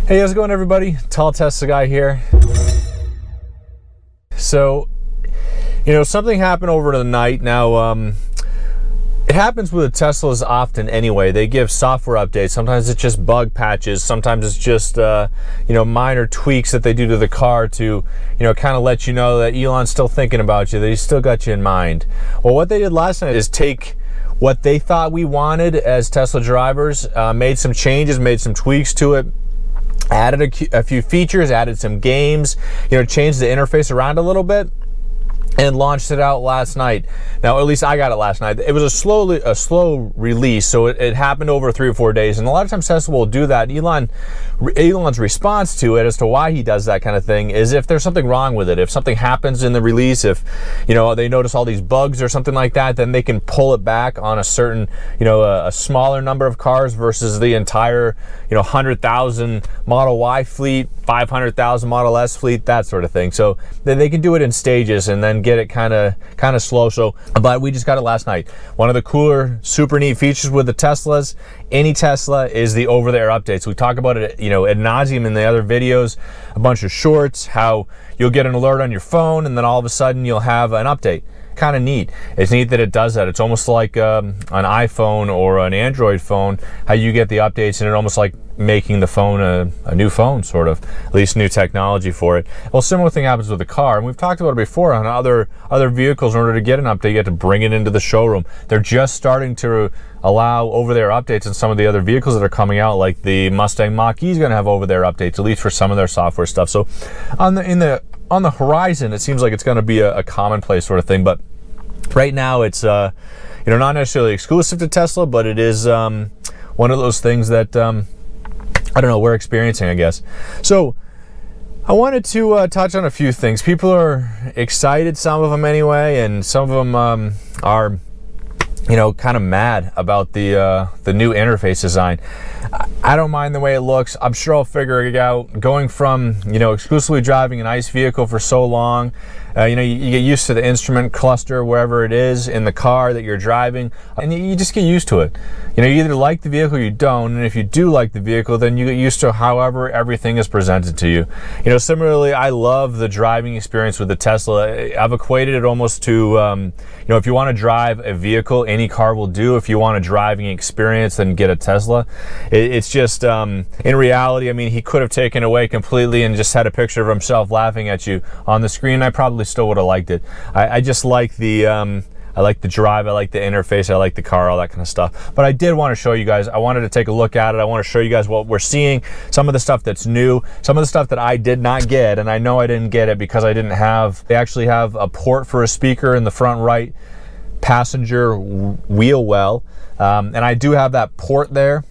Hey, how's it going, everybody? Tall Tesla guy here. So, something happened over the night. Now, it happens with the Teslas often anyway. They give software updates. Sometimes it's just bug patches. Sometimes it's just, minor tweaks that they do to the car to, kind of let you know that Elon's still thinking about you, that he's still got you in mind. Well, what they did last night is take what they thought we wanted as Tesla drivers, made some changes, made some tweaks to it, added a few features, added some games, changed the interface around a little bit, and launched it out last night. Now, at least I got it last night. It was a slow release, so it happened over 3 or 4 days. And a lot of times Tesla will do that. Elon's response to it as to why he does that kind of thing is if there's something wrong with it. If something happens in the release, if they notice all these bugs or something like that, then they can pull it back on a certain, a smaller number of cars versus the entire, 100,000 Model Y fleet, 500,000 Model S fleet, that sort of thing. So then they can do it in stages and then get it kind of slow. So, but we just got it last night. One of the cooler, super neat features with the Teslas, any Tesla, is the over-the-air updates. We talk about it, ad nauseum in the other videos, a bunch of shorts, how you'll get an alert on your phone and then all of a sudden you'll have an update. Kind of neat. It's neat that it does that. It's almost like an iPhone or an Android phone, how you get the updates, and it almost like making the phone a new phone, sort of, at least new technology for it. Well, similar thing happens with the car, and we've talked about it before on other vehicles. In order to get an update, you have to bring it into the showroom. They're just starting to allow over-the-air updates in some of the other vehicles that are coming out, like the Mustang Mach-E is going to have over-the-air updates, at least for some of their software stuff. So on the horizon, it seems like it's going to be a commonplace sort of thing, but right now it's not necessarily exclusive to Tesla, but it is one of those things that I don't know, we're experiencing, I guess. So I wanted to touch on a few things. People are excited, some of them anyway, and some of them are kind of mad about the new interface design. I don't mind the way it looks. I'm sure I'll figure it out. Going from, exclusively driving an ICE vehicle for so long, you get used to the instrument cluster wherever it is in the car that you're driving, and you just get used to it. You either like the vehicle or you don't, and if you do like the vehicle, then you get used to however everything is presented to you. Similarly, I love the driving experience with the Tesla. I've equated it almost to, if you want to drive a vehicle, any car will do. If you want a driving experience, then get a Tesla. It's just, in reality, he could have taken away completely and just had a picture of himself laughing at you on the screen. I probably still would have liked it. I just like the I like the drive, I like the interface, I like the car, all that kind of stuff. But I did want to show you guys, I wanted to take a look at it. I want to show you guys what we're seeing, some of the stuff that's new, some of the stuff that I did not get, and I know I didn't get it because they actually have a port for a speaker in the front right passenger wheel well, and I do have that port there.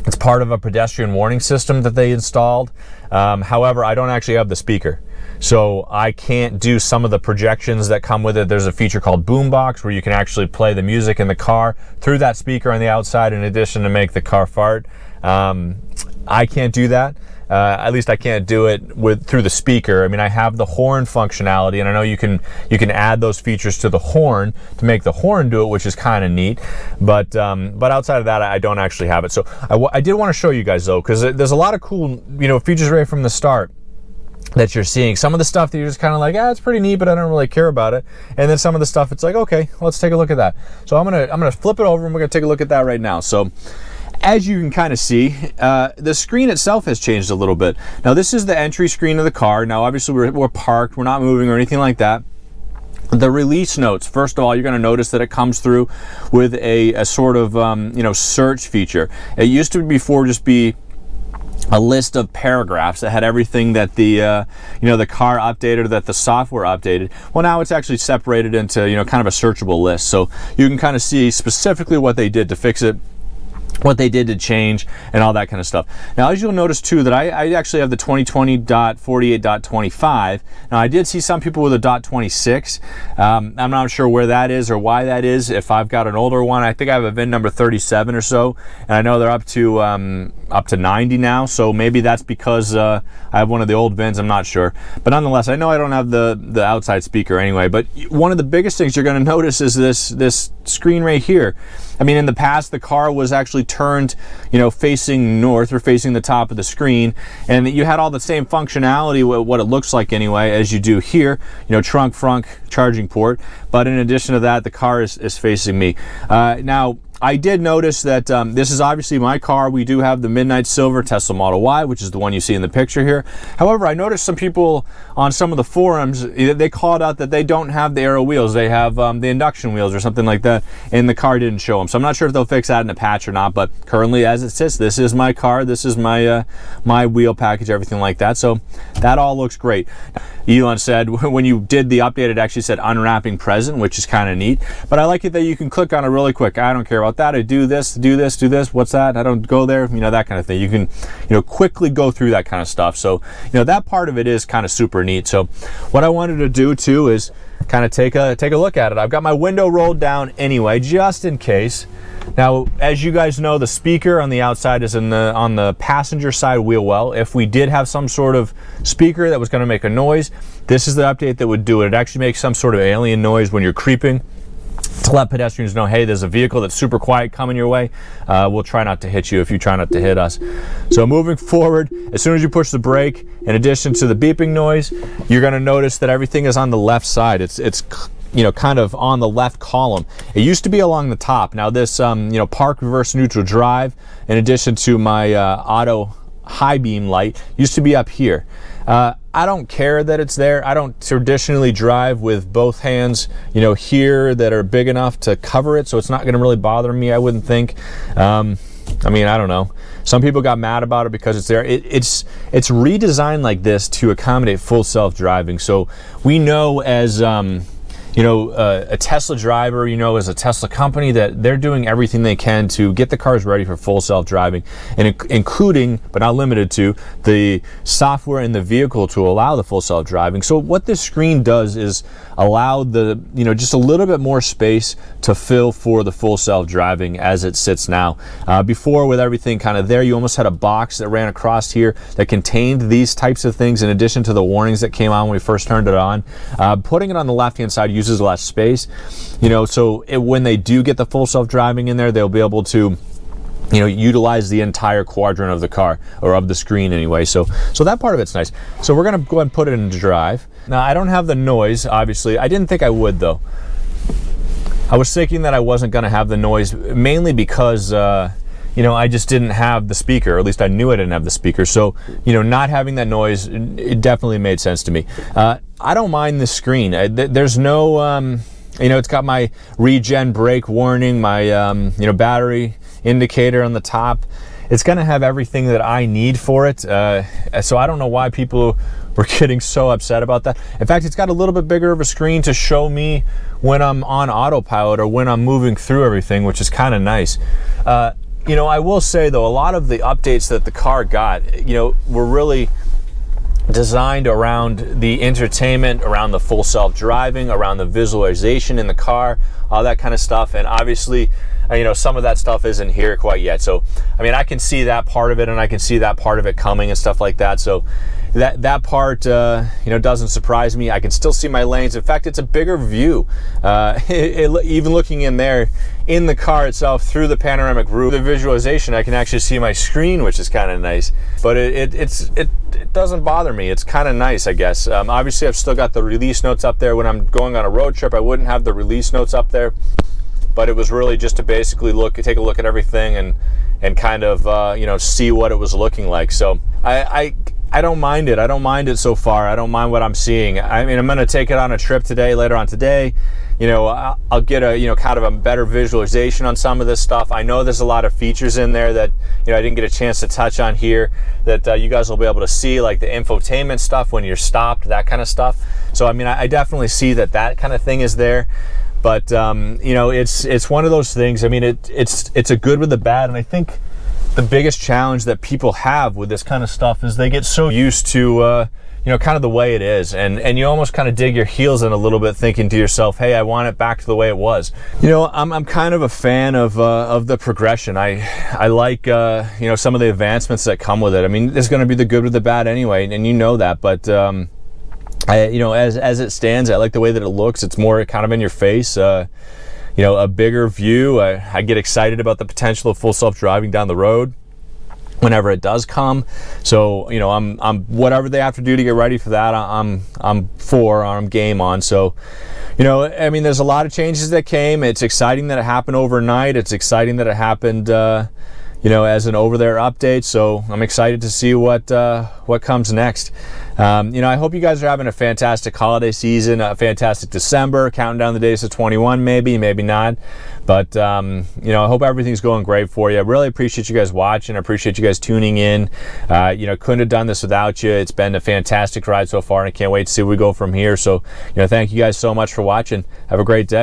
It's part of a pedestrian warning system that they installed. However, I don't actually have the speaker, so I can't do some of the projections that come with it. There's a feature called Boombox where you can actually play the music in the car through that speaker on the outside, in addition to make the car fart. I can't do that. At least I can't do it through the speaker. I have the horn functionality, and I know you can add those features to the horn to make the horn do it, which is kind of neat. But outside of that, I don't actually have it. So I did want to show you guys though, because there's a lot of cool features right from the start that you're seeing. Some of the stuff that you're just kind of like, it's pretty neat, but I don't really care about it. And then some of the stuff, it's like, okay, let's take a look at that. So I'm gonna flip it over, and we're gonna take a look at that right now. So as you can kind of see, the screen itself has changed a little bit. Now this is the entry screen of the car. Now obviously we're parked, we're not moving or anything like that. The release notes, first of all, you're going to notice that it comes through with a sort of search feature. It used to before just be a list of paragraphs that had everything that the the car updated or that the software updated. Well, now it's actually separated into kind of a searchable list, so you can kind of see specifically what they did to fix it, what they did to change, and all that kind of stuff. Now, as you'll notice too, that I actually have the 2020.48.25. Now, I did see some people with a .26. I'm not sure where that is or why that is. If I've got an older one, I think I have a VIN number 37 or so, and I know they're up to 90 now. So maybe that's because I have one of the old VINs. I'm not sure, but nonetheless, I know I don't have the outside speaker anyway. But one of the biggest things you're going to notice is this screen right here. In the past, the car was actually turned, you know, facing north or facing the top of the screen, and you had all the same functionality, what it looks like anyway, as you do here, you know, trunk, front, charging port. But in addition to that, the car is facing me. Now, I did notice that this is obviously my car. We do have the midnight silver Tesla Model Y, which is the one you see in the picture here. However, I noticed some people on some of the forums, they called out that they don't have the aero wheels. They have the induction wheels or something like that, and the car didn't show them. So I'm not sure if they'll fix that in a patch or not, but currently as it sits, this is my car. This is my my wheel package, everything like that. So that all looks great. Elon said when you did the update, it actually said unwrapping present, which is kind of neat. But I like it that you can click on it really quick. I don't care about that. I do this, do this, do this. What's that? I don't go there. You know, that kind of thing. You can, you know, quickly go through that kind of stuff. So, you know, that part of it is kind of super neat. So what I wanted to do too is kind of take a look at it. I've got my window rolled down anyway, just in case. Now, as you guys know, the speaker on the outside is on the passenger side wheel well. If we did have some sort of speaker that was going to make a noise, this is the update that would do it. It actually makes some sort of alien noise when you're creeping to let pedestrians know, hey, there's a vehicle that's super quiet coming your way. We'll try not to hit you if you try not to hit us. So moving forward, as soon as you push the brake, in addition to the beeping noise, you're going to notice that everything is on the left side. It's you know, kind of on the left column. It used to be along the top. Now this, you know, park, reverse, neutral drive, in addition to my auto high beam light, used to be up here. I don't care that it's there. I don't traditionally drive with both hands, you know, here that are big enough to cover it, so it's not going to really bother me, I wouldn't think. I mean, I don't know. Some people got mad about it because it's there. It's redesigned like this to accommodate full self-driving. So we know as you know, a Tesla driver, you know, as a Tesla company, that they're doing everything they can to get the cars ready for full self-driving, and including, but not limited to, the software in the vehicle to allow the full self-driving. So what this screen does is allow the, you know, just a little bit more space to fill for the full self-driving as it sits now. Before, with everything kind of there, you almost had a box that ran across here that contained these types of things in addition to the warnings that came on when we first turned it on. Putting it on the left-hand side uses less space, you know, so when they do get the full self-driving in there, they'll be able to, you know, utilize the entire quadrant of the car, or of the screen anyway. So that part of it's nice. So we're going to go ahead and put it into drive. Now, I don't have the noise, obviously. I didn't think I would, though. I was thinking that I wasn't going to have the noise, mainly because you know, I just didn't have the speaker, or at least I knew I didn't have the speaker. So, you know, not having that noise, it definitely made sense to me. I don't mind the screen. There's no, you know, it's got my regen brake warning, my, you know, battery indicator on the top. It's going to have everything that I need for it. So I don't know why people were getting so upset about that. In fact, it's got a little bit bigger of a screen to show me when I'm on autopilot or when I'm moving through everything, which is kind of nice. You know, I will say though, a lot of the updates that the car got, you know, were really designed around the entertainment, around the full self-driving, around the visualization in the car, all that kind of stuff. And obviously, you know, some of that stuff isn't here quite yet. So, I mean, I can see that part of it, and I can see that part of it coming and stuff like that. So that part, you know, doesn't surprise me. I can still see my lanes. In fact, it's a bigger view. Even looking in there, in the car itself, through the panoramic roof, the visualization, I can actually see my screen, which is kind of nice. But it doesn't bother me. It's kind of nice, I guess. Obviously, I've still got the release notes up there. When I'm going on a road trip, I wouldn't have the release notes up there. But it was really just to basically take a look at everything and kind of you know, see what it was looking like. So I don't mind it. I don't mind it so far. I don't mind what I'm seeing. I mean, I'm going to take it on a trip later on today. You know, I'll get a, you know, kind of a better visualization on some of this stuff. I know there's a lot of features in there that, you know, I didn't get a chance to touch on here that you guys will be able to see, like the infotainment stuff when you're stopped, that kind of stuff. So, I mean, I definitely see that kind of thing is there. But, you know, it's one of those things. I mean, it's a good with the bad. And I think the biggest challenge that people have with this kind of stuff is they get so used to, you know, kind of the way it is. And you almost kind of dig your heels in a little bit, thinking to yourself, hey, I want it back to the way it was. You know, I'm kind of a fan of the progression. I like, you know, some of the advancements that come with it. I mean, there's going to be the good with the bad anyway, and you know that. But, you know, as it stands, I like the way that it looks. It's more kind of in your face. a bigger view. I get excited about the potential of full self-driving down the road whenever it does come. So I'm whatever they have to do to get ready for that, I'm game on. So I mean, there's a lot of changes that came. It's exciting that it happened overnight. It's exciting that it happened as an over-there update. So I'm excited to see what comes next. I hope you guys are having a fantastic holiday season, a fantastic December, counting down the days to 21, maybe not. But, I hope everything's going great for you. I really appreciate you guys watching. I appreciate you guys tuning in. Couldn't have done this without you. It's been a fantastic ride so far, and I can't wait to see where we go from here. So, thank you guys so much for watching. Have a great day.